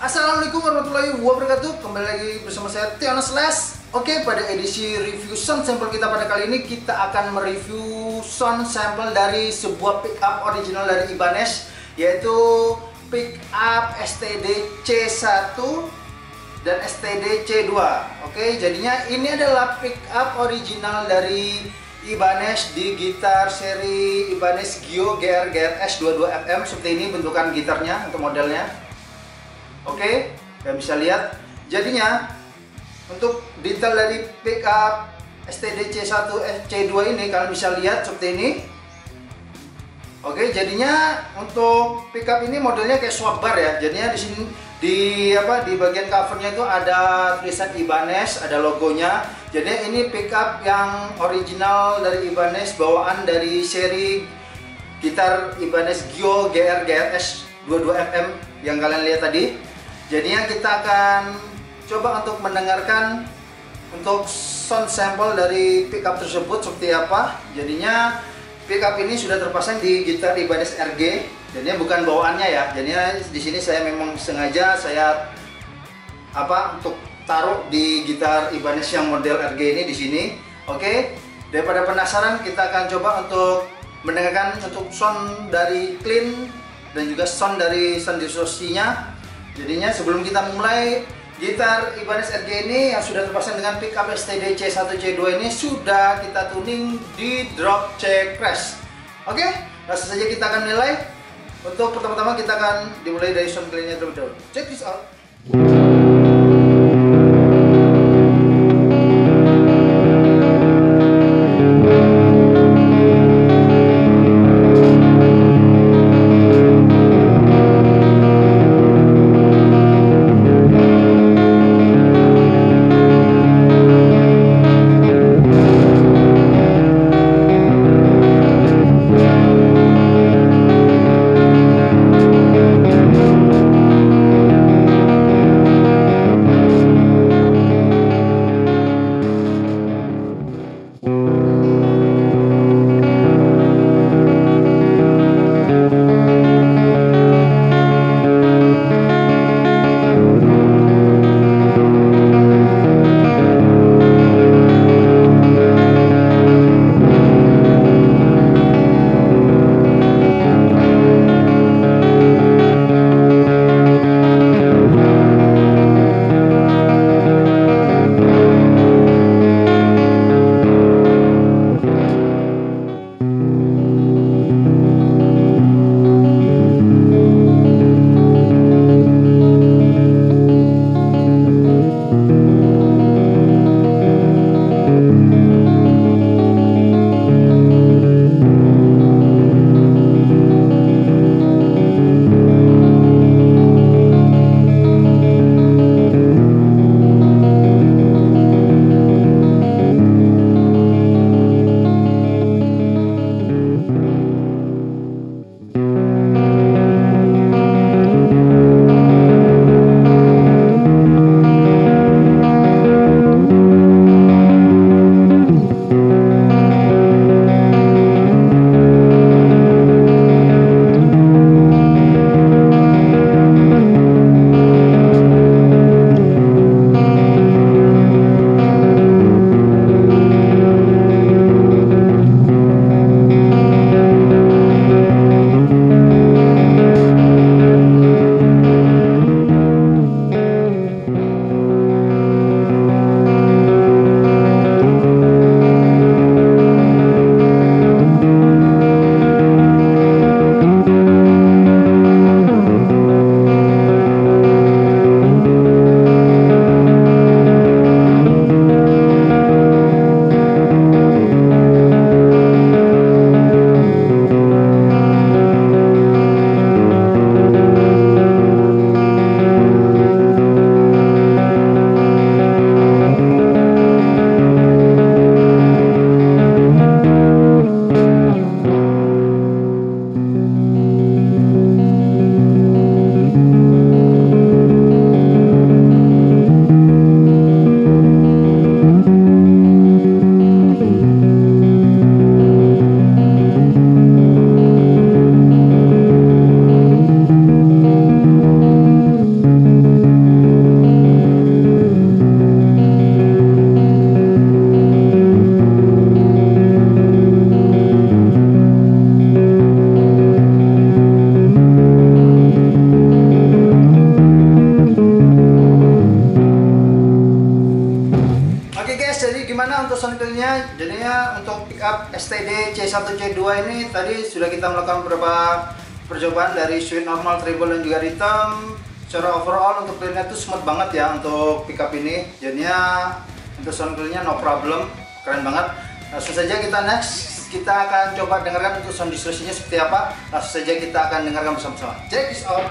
Assalamualaikum warahmatullahi wabarakatuh. Kembali lagi bersama saya Tiono Slash. Oke, pada edisi review sound sample kita pada kali ini, kita akan mereview sound sample dari sebuah pickup original dari Ibanez, yaitu pickup STD C1 dan STD C2. Oke, jadinya ini adalah pickup original dari Ibanez di gitar seri Ibanez Gio GR GRS 22FM. Seperti ini bentukan gitarnya untuk modelnya. Oke, kalian bisa lihat. Jadinya untuk detail dari pickup STD C1 C2 ini kalian bisa lihat seperti ini. Oke, jadinya untuk pickup ini modelnya kayak swap bar ya. Jadinya di sini di bagian covernya itu ada tulisan Ibanez, ada logonya. Jadi ini pickup yang original dari Ibanez, bawaan dari seri gitar Ibanez Gio GR GRS 22FM yang kalian lihat tadi. Jadinya kita akan coba untuk mendengarkan untuk sound sample dari pickup tersebut seperti apa. Jadinya pickup ini sudah terpasang di gitar Ibanez RG. Jadinya bukan bawaannya ya. Jadinya di sini saya memang sengaja saya untuk taruh di gitar Ibanez yang model RG ini di sini. Oke. Daripada penasaran, kita akan coba untuk mendengarkan untuk sound dari clean dan juga sound dari sound distorsinya. Jadinya sebelum kita mulai, gitar Ibanez RG ini yang sudah terpasang dengan pickup STD C1 C2 ini sudah kita tuning di drop C crash. Oke, langsung saja kita akan nilai. Untuk pertama-tama kita akan dimulai dari sound clean-nya terlebih dahulu. Check this out. STD C1 C2 ini tadi sudah kita melakukan beberapa percobaan dari switch normal, treble dan juga rhythm. Secara overall untuk clearnya itu smooth banget ya untuk pickup ini. Jadinya untuk sound clearnya no problem, keren banget. Langsung saja kita next, kita akan coba dengarkan untuk sound distorsinya seperti apa. Langsung saja kita akan dengarkan bersama-sama. Check this out.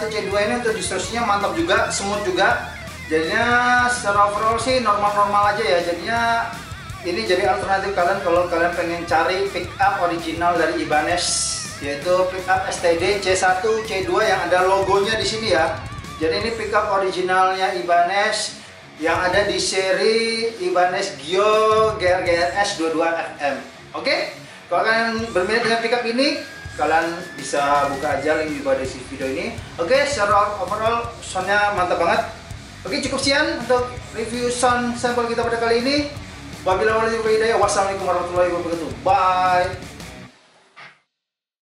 C1 C2 ini untuk distorsinya mantap juga, smooth juga. Jadinya secara overall sih normal-normal aja ya. Jadinya ini jadi alternatif kalian kalau kalian pengen cari pickup original dari Ibanez, yaitu pickup STD C1 C2 yang ada logonya di sini ya. Jadi ini pickup originalnya Ibanez yang ada di seri Ibanez Gio GR-GRS 22FM. Oke? Kalau kalian berminat dengan pickup ini, kalian bisa buka aja link di bawah deskripsi video ini. Oke, secara overall soundnya mantap banget. Oke, cukup sekian untuk review sound sampel kita pada kali ini. Wabillahi taufiq wal hidayah. Wassalamualaikum warahmatullahi wabarakatuh. Bye.